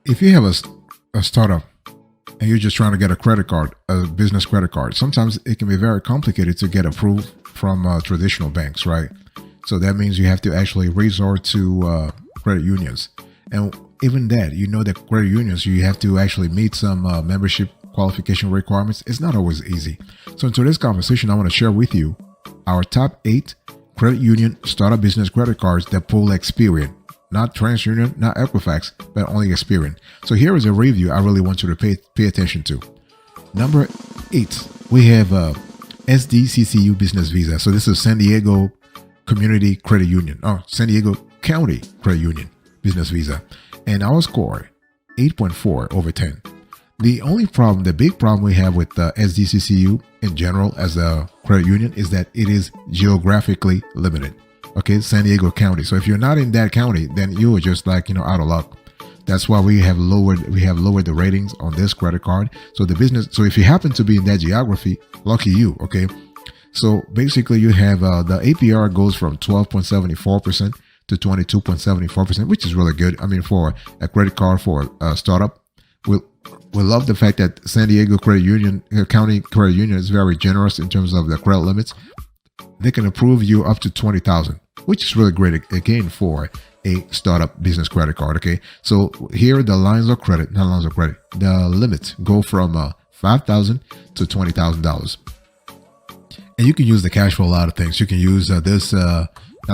if you have a startup and you're just trying to get a credit card, a business credit card, sometimes it can be very complicated to get approved from traditional banks, right? So that means you have to actually resort to credit unions. And even that, you know that credit unions, you have to actually meet some membership qualification requirements. It's not always easy. So in today's conversation, I want to share with you our top 8 credit union startup business credit cards that pull Experian. Not TransUnion, not Equifax, but only Experian. So here is a review I really want you to pay attention to. Number 8, we have SDCCU Business Visa. So this is San Diego Community Credit Union, or San Diego County Credit Union Business Visa. And our score, 8.4 over 10. The only problem, the big problem we have with SDCCU in general as a credit union is that it is geographically limited. Okay, San Diego County. So if you're not in that county, then you are just like, out of luck. That's why we have lowered the ratings on this credit card. So if you happen to be in that geography, lucky you, okay? So basically you have the APR goes from 12.74% to 22.74%, which is really good. I mean, for a credit card for a startup, we love the fact that San Diego Credit Union, County Credit Union is very generous in terms of the credit limits. They can approve you up to $20,000, which is really great again for a startup business credit card. Okay, so here the lines of credit, not lines of credit, the limits go from $5,000 to $20,000, and you can use the cash for a lot of things. You can use not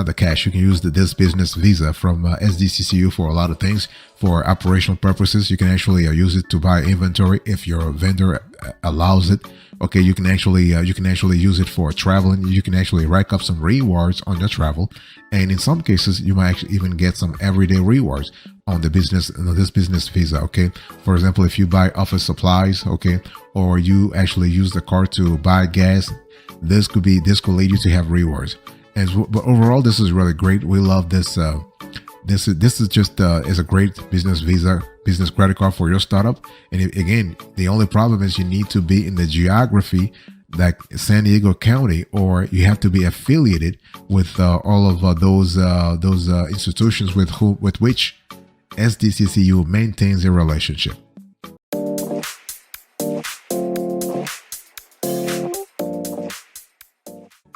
the cash. You can use this business visa from SDCCU for a lot of things. For operational purposes, you can actually use it to buy inventory if your vendor allows it. Okay, you can actually use it for traveling. You can actually rack up some rewards on your travel, and in some cases, you might actually even get some everyday rewards on this business visa. Okay, for example, if you buy office supplies, okay, or you actually use the card to buy gas, this could lead you to have rewards. But overall, this is really great. We love this. This is just is a great business visa, business credit card for your startup. And again, the only problem is you need to be in the geography like San Diego County, or you have to be affiliated with all of those institutions with which SDCCU maintains a relationship.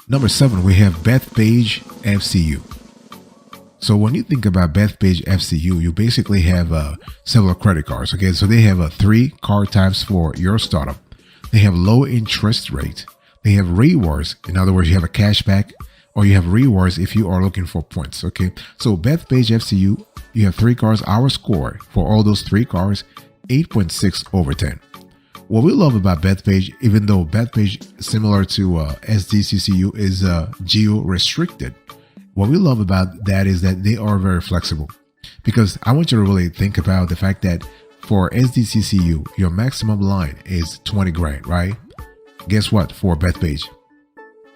Number 7, we have Bethpage FCU. So when you think about Bethpage FCU, you basically have several credit cards. Okay, so they have 3 card types for your startup. They have low interest rate. They have rewards. In other words, you have a cashback, or you have rewards if you are looking for points. Okay, so Bethpage FCU, you have 3 cards. Our score for all those 3 cards, 8.6 over 10. What we love about Bethpage, even though Bethpage, similar to SDCCU, is geo-restricted, what we love about that is that they are very flexible. Because I want you to really think about the fact that for SDCCU, your maximum line is 20 grand, right? Guess what? For Bethpage,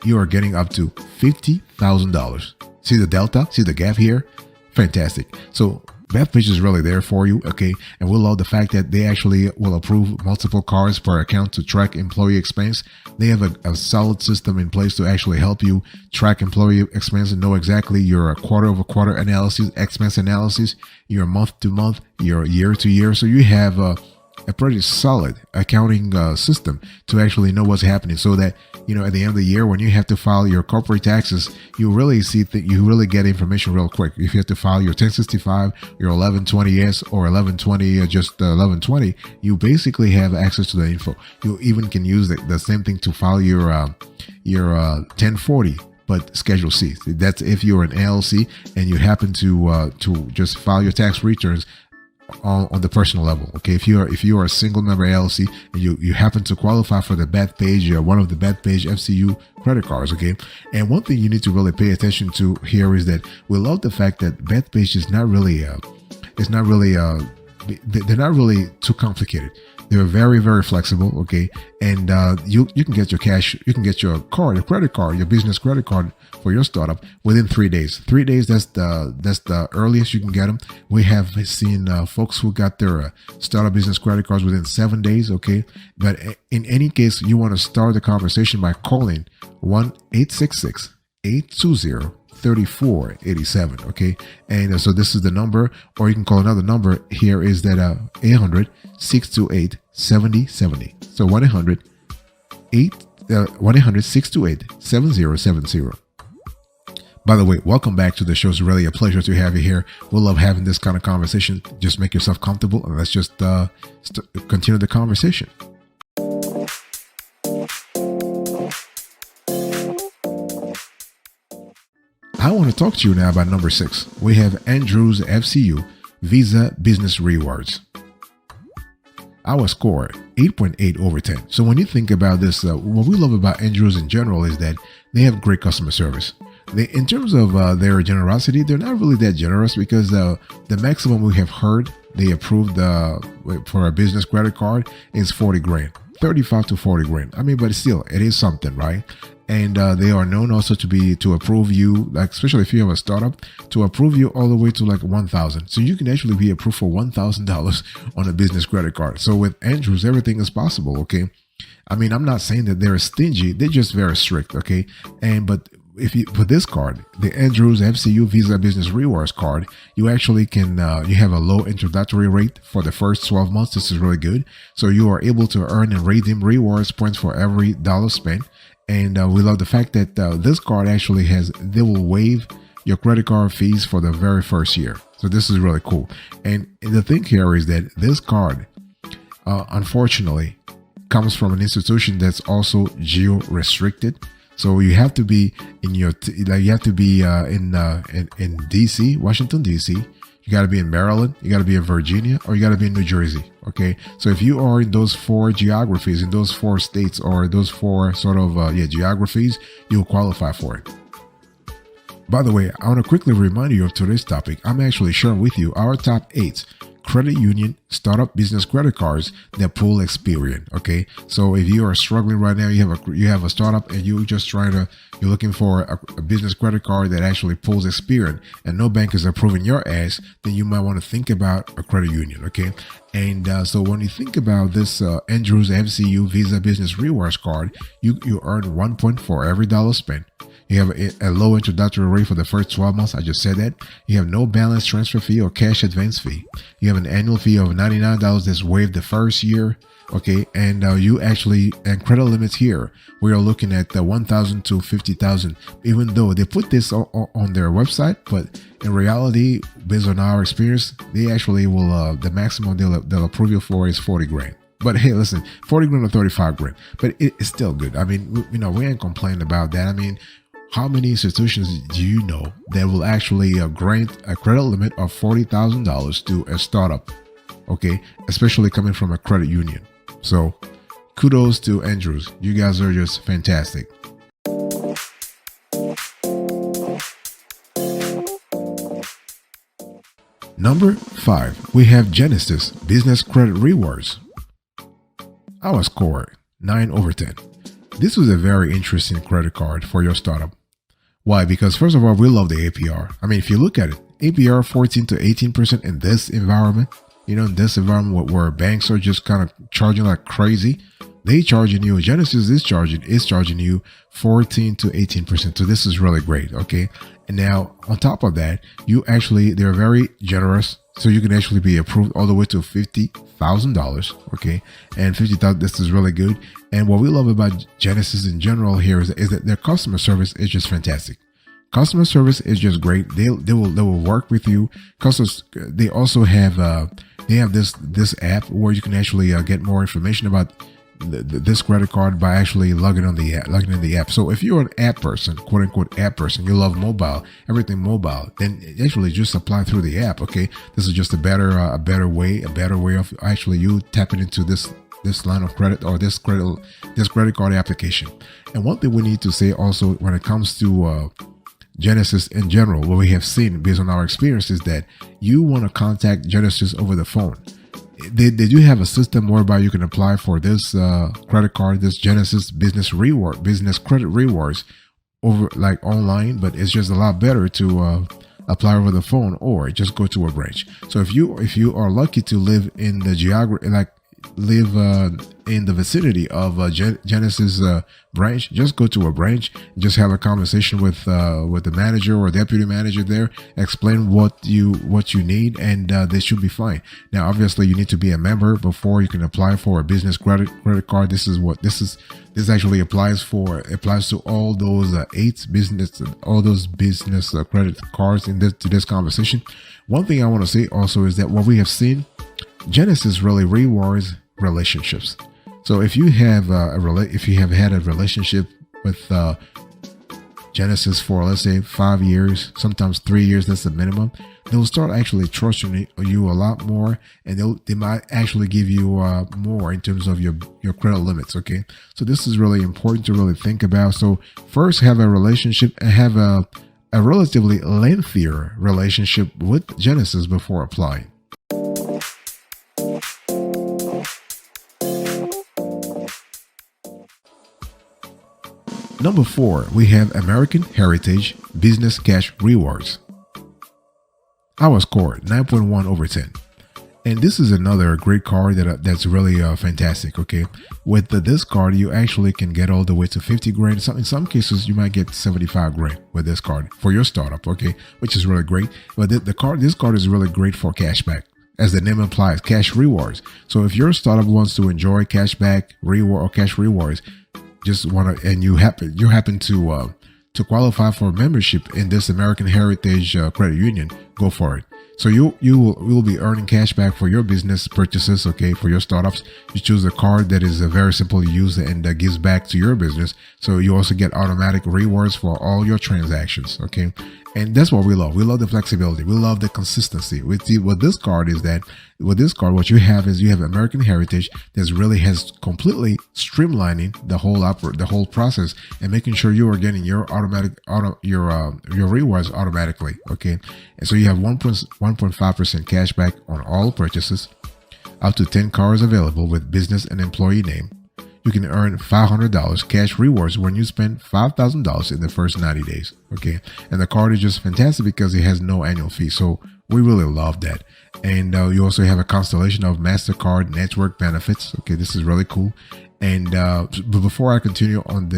you are getting up to $50,000. See the delta? See the gap here? Fantastic. So Bethpage is really there for you, okay? And we love the fact that they actually will approve multiple cards per account to track employee expense. They have a solid system in place to actually help you track employee expense and know exactly your quarter-over-quarter analysis, expense analysis, your month-to-month, your year-to-year. So you have a pretty solid accounting system to actually know what's happening, so that at the end of the year, when you have to file your corporate taxes, you really see that you really get information real quick. If you have to file your 1065, your 1120S, or 1120, just 1120, you basically have access to the info. You even can use the same thing to file your 1040. But Schedule C. That's if you're an LLC and you happen to just file your tax returns on the personal level. Okay, if you are a single member LLC and you happen to qualify for the Bethpage, one of the Bethpage FCU credit cards. Okay, and one thing you need to really pay attention to here is that we love the fact that Bethpage is not really they're not really too complicated. They're very, very flexible, okay? And you can get your cash, you can get your credit card, your business credit card for your startup within 3 days. 3 days, that's the earliest you can get them. We have seen folks who got their startup business credit cards within 7 days, okay? But in any case, you want to start the conversation by calling 1-866-820-5050. 3487. Okay, and so this is the number, or you can call another number. Here is that 800-628-7070. So 1-800-628-7070. By the way, welcome back to the show. It's really a pleasure to have you here. We love having this kind of conversation. Just make yourself comfortable and let's just continue the conversation. I want to talk to you now about number 6. We have Andrews FCU Visa Business Rewards. Our score 8.8 over 10. So when you think about this, what we love about Andrews in general is that they have great customer service. In terms of their generosity, they're not really that generous because the maximum we have heard they approved for a business credit card is 40 grand, 35 to 40 grand. I mean, but still, it is something, right? And they are known also to approve you, like especially if you have a startup, to approve you all the way to like 1,000. So you can actually be approved for $1,000 on a business credit card. So with Andrews, everything is possible. Okay, I mean, I'm not saying that they're stingy; they're just very strict. Okay, but if you for this card, the Andrews FCU Visa Business Rewards card, you actually can you have a low introductory rate for the first 12 months. This is really good. So you are able to earn and redeem rewards points for every dollar spent. And we love the fact that this card actually they will waive your credit card fees for the very first year. So this is really cool. And the thing here is that this card, unfortunately, comes from an institution that's also geo-restricted. So you have to be in in DC, Washington DC. You got to be in Maryland, you got to be in Virginia, or you got to be in New Jersey. Okay, so if you are in those 4 geographies, in those 4 states, or those 4 sort of geographies, you'll qualify for it. By the way, I want to quickly remind you of today's topic. I'm actually sharing with you our top 8 credit union startup business credit cards that pull Experian. Okay, so if you are struggling right now, you have a startup and you're looking for a business credit card that actually pulls Experian, and no bank is approving your ass, then you might want to think about a credit union. Okay, and so when you think about this Andrews FCU Visa Business Rewards card, you earn 1 point for every dollar spent. You have a low introductory rate for the first 12 months. I just said that. You have no balance transfer fee or cash advance fee. You have an annual fee of $99 that's waived the first year. Okay, and and credit limits here, we are looking at the 1,000 to 50,000. Even though they put this on their website, but in reality, based on our experience, they actually will the maximum they'll approve you for is 40 grand. But hey, listen, 40 grand or 35 grand, but it's still good. I mean, we ain't complaining about that. I mean, how many institutions do you know that will actually grant a credit limit of $40,000 to a startup? Okay, especially coming from a credit union. So kudos to Andrews. You guys are just fantastic. Number 5, we have Genesis Business Credit Rewards. Our score 9 over 10. This was a very interesting credit card for your startup. Why? Because first of all, we love the APR. I mean, if you look at it, APR 14 to 18% in this environment, in this environment where banks are just kind of charging like crazy, Genesis is charging you 14 to 18%. So this is really great. Okay. And now on top of that, they're very generous. So you can actually be approved all the way to $50,000. Okay. And $50,000, this is really good. And what we love about Genesis in general here is that their customer service is just fantastic. Customer service is just great. They will work with you. They also have this app where you can actually get more information about this credit card by actually logging in the app. So if you're an app person, quote unquote app person, you love mobile, everything mobile, then actually just apply through the app. Okay, this is just a better way of actually you tapping into this line of credit or this credit card application. And one thing we need to say also when it comes to Genesis in general, what we have seen based on our experience is that you want to contact Genesis over the phone. They do have a system whereby you can apply for this credit card, this Genesis business credit rewards over like online, but it's just a lot better to apply over the phone or just go to a branch. So if you are lucky to live in the geography, like live in the vicinity of Genesis branch, just go to a branch, just have a conversation with the manager or deputy manager there, explain what you need, and they should be fine. Now, obviously, you need to be a member before you can apply for a business credit card. This actually applies to all those all those business credit cards to this conversation. One thing I want to say also is that what we have seen, Genesis really rewards relationships. So if you have had a relationship with Genesis for, let's say, 5 years, sometimes 3 years, that's the minimum, they'll start actually trusting you a lot more, and they might actually give you more in terms of your credit limits. Okay, so this is really important to really think about. So first, have a relationship and have a relatively lengthier relationship with Genesis before applying. Number 4, we have American Heritage Business Cash Rewards. Our score 9.1 over 10. And this is another great card that's really fantastic. Okay, with this card, you actually can get all the way to 50 grand. In some cases, you might get 75 grand with this card for your startup. Okay, which is really great. But this card is really great for cashback. As the name implies, cash rewards. So if your startup wants to enjoy cashback reward or cash rewards, and you happen to qualify for membership in this American Heritage Credit Union, go for it. So you will be earning cash back for your business purchases. Okay, for your startups, you choose a card that is very simple to use and gives back to your business. So you also get automatic rewards for all your transactions. Okay, and that's what we love. We love the flexibility. We love the consistency. What this card, what you have is you have American Heritage that really has completely streamlining the whole process and making sure you are getting your rewards automatically. Okay, and so you have 1.5% cash back on all purchases, up to 10 cars available with business and employee name. You can earn $500 cash rewards when you spend $5,000 in the first 90 days. Okay, and the card is just fantastic because it has no annual fee. So we really love that. And you also have a constellation of MasterCard network benefits. Okay, this is really cool. And but before I continue on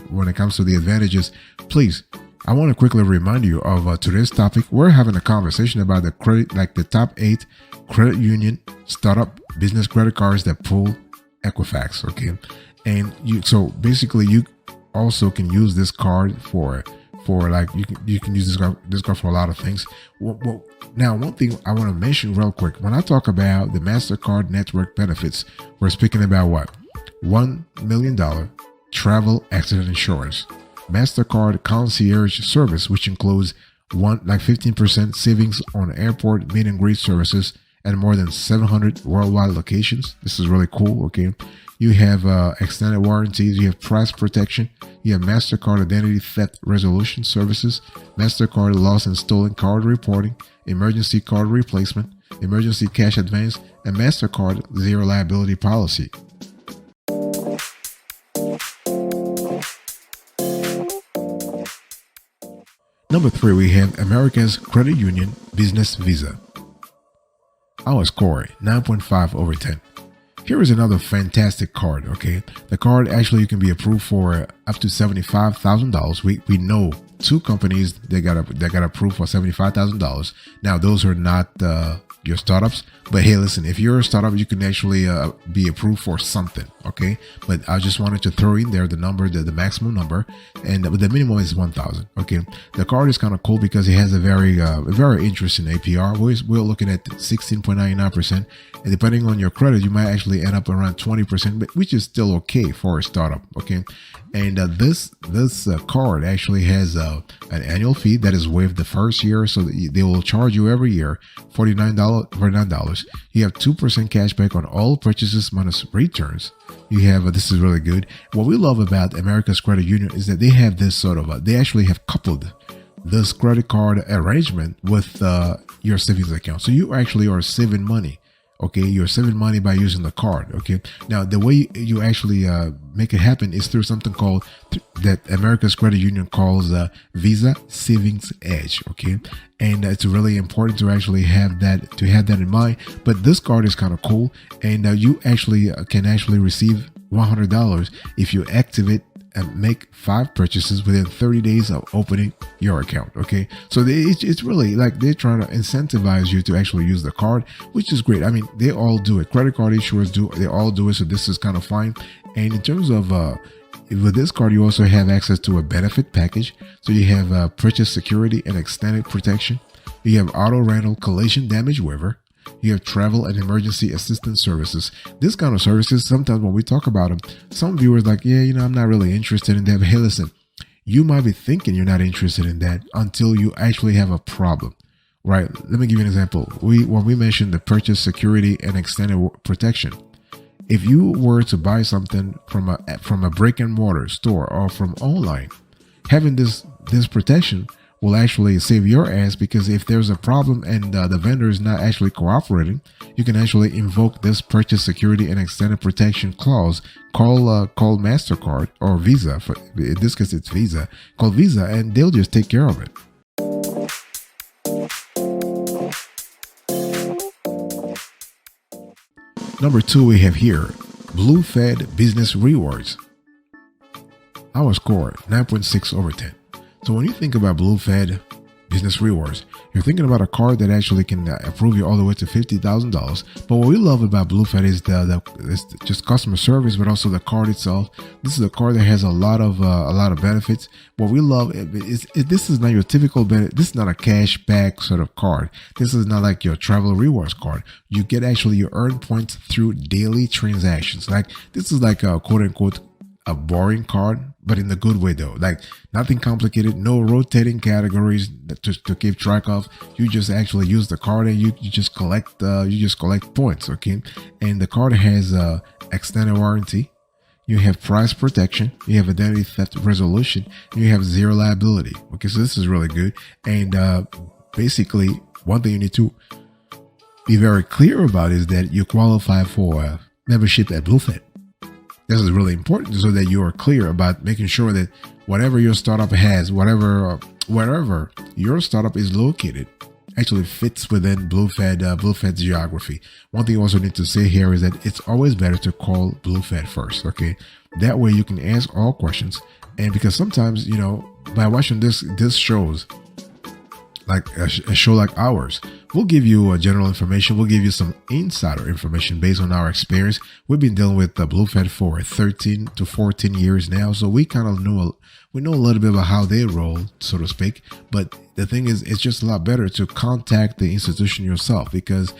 when it comes to the advantages, please, I want to quickly remind you of today's topic. We're having a conversation about the top 8 credit union startup business credit cards that pull Equifax. Okay, and you also can use this card for you can use this card for a lot of things. Well, now, one thing I want to mention real quick, when I talk about the MasterCard network benefits, we're speaking about what? $1 million travel accident insurance, MasterCard concierge service, which includes 15% savings on airport meet and greet services and more than 700 worldwide locations. This is really cool. Okay, you have extended warranties, you have price protection, you have MasterCard identity theft resolution services, MasterCard lost and stolen card reporting, emergency card replacement, emergency cash advance, and MasterCard zero liability policy. Number 3, we have America's Credit Union Business Visa. Our score 9.5 over 10. Here is another fantastic card. Okay, the card actually you can be approved for up to $75,000. We know 2 companies that got approved for $75,000. Now those are not your startups, but hey, listen, if you're a startup, you can actually be approved for something. Okay, but I just wanted to throw in there the number, the maximum number, and the minimum is 1,000. Okay, the card is kind of cool because it has a very interesting APR. We're looking at 16.99%, and depending on your credit, you might actually end up around 20%, but which is still okay for a startup. Okay, and this card actually has an annual fee that is waived the first year, so they will charge you every year $49. You have 2% cash back on all purchases minus returns. You have this is really good. What we love about America's Credit Union is that they have this they actually have coupled this credit card arrangement with your savings account. So you actually are saving money Okay, you're saving money by using the card. Okay, now the way you actually make it happen is through something called that America's Credit Union calls Visa Savings Edge. Okay, and it's really important to actually have that in mind. But this card is kind of cool, and you actually can actually receive $100 if you activate and make 5 purchases within 30 days of opening your account. Okay, so it's really like they're trying to incentivize you to actually use the card, which is great. I mean, they all do it. Credit card issuers they all do it. So this is kind of fine. And in terms of with this card, you also have access to a benefit package. So you have purchase security and extended protection. You have auto rental collision damage waiver. You have travel and emergency assistance services. This kind of services, sometimes when we talk about them, some viewers like, yeah, I'm not really interested in that. But hey, listen, you might be thinking you're not interested in that until you actually have a problem, right? Let me give you an example. When we mentioned the purchase security and extended protection, if you were to buy something from a brick and mortar store or from online, having this protection will actually save your ass, because if there's a problem and the vendor is not actually cooperating, you can actually invoke this purchase security and extended protection clause. Call MasterCard or Visa. In this case, it's Visa. Call Visa, and they'll just take care of it. Number 2, we have here BlueFed Business Rewards. Our score 9.6/10. So when you think about BlueFed Business Rewards, you're thinking about a card that actually can approve you all the way to $50,000. But what we love about BlueFed is it's just customer service, but also the card itself. This is a card that has a lot of benefits. What we love is this is not your typical benefit. This is not a cash back sort of card. This is not like your travel rewards card. You get you earn points through daily transactions. Like this is like a quote unquote a boring card, but in the good way though. Like nothing complicated, no rotating categories to keep track of. You just actually use the card and you just collect points. Okay, and the card has extended warranty. You have price protection. You have identity theft resolution. And you have zero liability. Okay, so this is really good. And basically, one thing you need to be very clear about is that you qualify for membership at BlueFed. This is really important so that you are clear about making sure that whatever your startup has, wherever your startup is located, actually fits within BlueFed's geography. One thing you also need to say here is that it's always better to call BlueFed first. Okay, that way you can ask all questions, and because sometimes by watching this shows, like a show like ours, we'll give you general information. We'll give you some insider information based on our experience. We've been dealing with BlueFed for 13 to 14 years now, so we kind of know a little bit about how they roll, so to speak. But the thing is, it's just a lot better to contact the institution yourself, because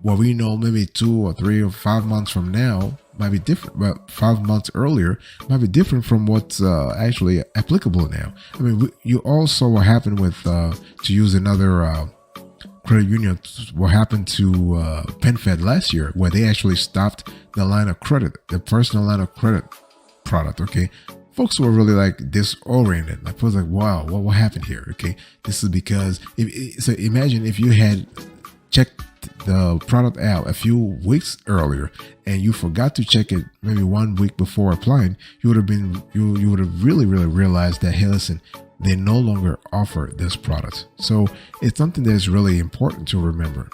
what we know maybe 2 or 3 or 5 months from now might be different, but 5 months earlier might be different from what's actually applicable now. I mean, you all saw what happened with, to use another credit union, what happened to PenFed last year, where they actually stopped the line of credit, the personal line of credit product. Okay, folks were really like disoriented. Like, folks like, wow, what happened here? Okay, this is because so imagine if you had checked the product out a few weeks earlier and you forgot to check it maybe 1 week before applying, you would have really realized that, hey, listen, they no longer offer this product. So it's something that's really important to remember.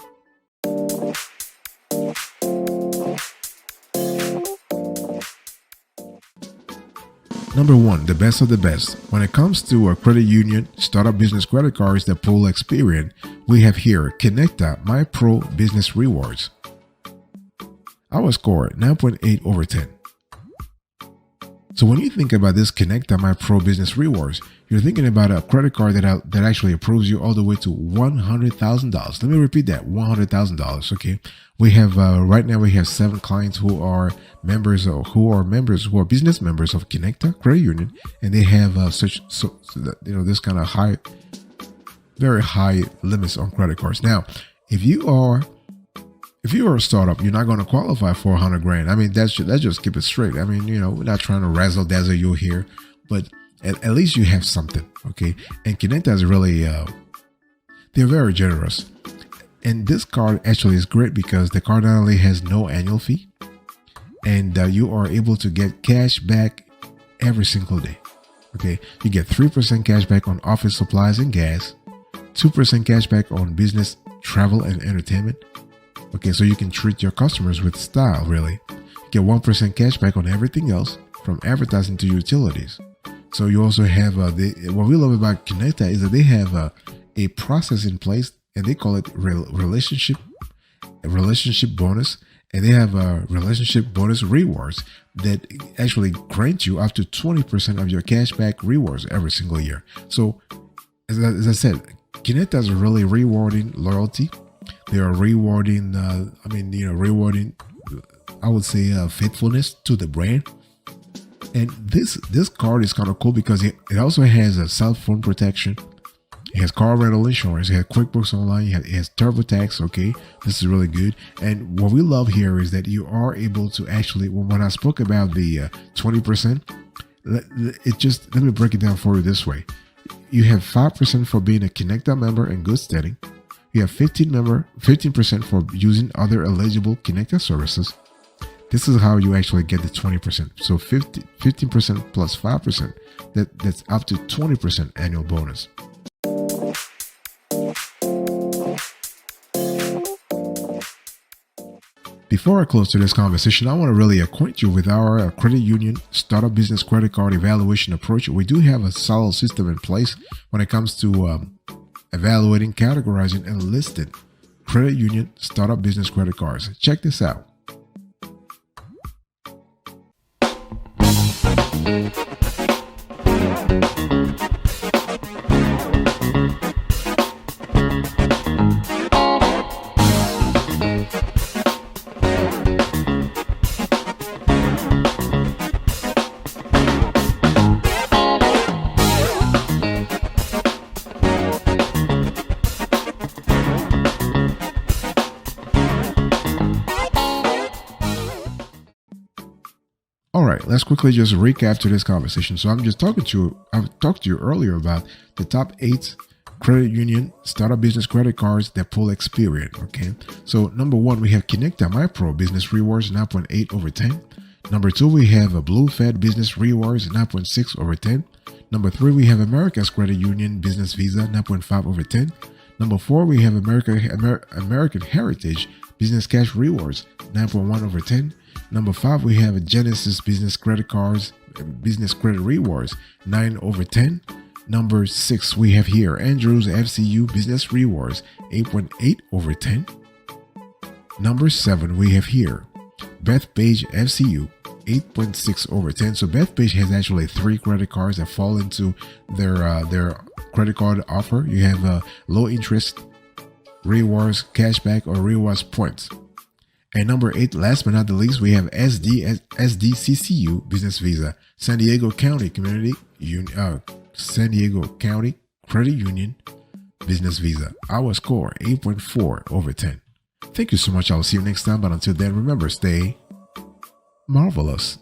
Number 1, the best of the best. When it comes to a credit union, startup business credit cards that pull Experian, we have here Connecta Pro Business Rewards. Our score 9.8/10. So when you think about this Connecta Pro Business Rewards, you're thinking about a credit card that actually approves you all the way to $100,000. Let me repeat that, $100,000. Okay, we have right now we have 7 clients who are business members of Connecta Credit Union, and they have this kind of very high limits on credit cards. Now, if you are a startup, you're not going to qualify for $100,000. I mean, let's just keep it straight. I mean, we're not trying to razzle dazzle you here, but at least you have something, okay? And Connecta is really, they're very generous. And this card actually is great because the card not only has no annual fee, and you are able to get cash back every single day. Okay, you get 3% cash back on office supplies and gas, 2% cash back on business travel and entertainment. Okay, so you can treat your customers with style, really. You get 1% cash back on everything else, from advertising to utilities. So you also have what we love about Connecta is that they have a process in place, and they call it relationship bonus, and they have relationship bonus rewards that actually grant you up to 20% of your cashback rewards every single year. So as I said, Connecta is really rewarding loyalty. They are rewarding, rewarding, I would say, faithfulness to the brand. And this card is kind of cool because it also has a cell phone protection. It has car rental insurance. It has QuickBooks Online. It has TurboTax. Okay, this is really good. And what we love here is that you are able to actually, when I spoke about the 20%, let me break it down for you this way. You have 5% for being a Connecta member in good standing. You have 15% for using other eligible Connecta services. This is how you actually get the 20%. So 15% plus 5%, that's up to 20% annual bonus. Before I close today's conversation, I want to really acquaint you with our credit union startup business credit card evaluation approach. We do have a solid system in place when it comes to evaluating, categorizing, and listing credit union startup business credit cards. Check this out. All right, let's quickly just recap to this conversation. So I've talked to you earlier about the top 8 credit union startup business credit cards that pull Experian. Okay, so number 1, we have Connecta Pro Business Rewards 9.8 over 10. Number 2, we have a Blue Fed Business Rewards 9.6 over 10. Number 3, we have America's Credit Union Business Visa 9.5 over 10. Number 4, we have American Heritage Business Cash Rewards 9.1 over 10. Number 5, we have a Genesis Business Credit Cards, Business Credit Rewards, 9 over 10. Number 6, we have here Andrews FCU Business Rewards, 8.8 over 10. Number 7, we have here Bethpage FCU, 8.6 over 10. So Bethpage has actually 3 credit cards that fall into their credit card offer. You have low interest, rewards, cashback, or rewards points. And number 8, last but not the least, we have SDCCU Business Visa, San Diego County Credit Union Business Visa. Our score, 8.4 over 10. Thank you so much. I'll see you next time. But until then, remember, stay marvelous.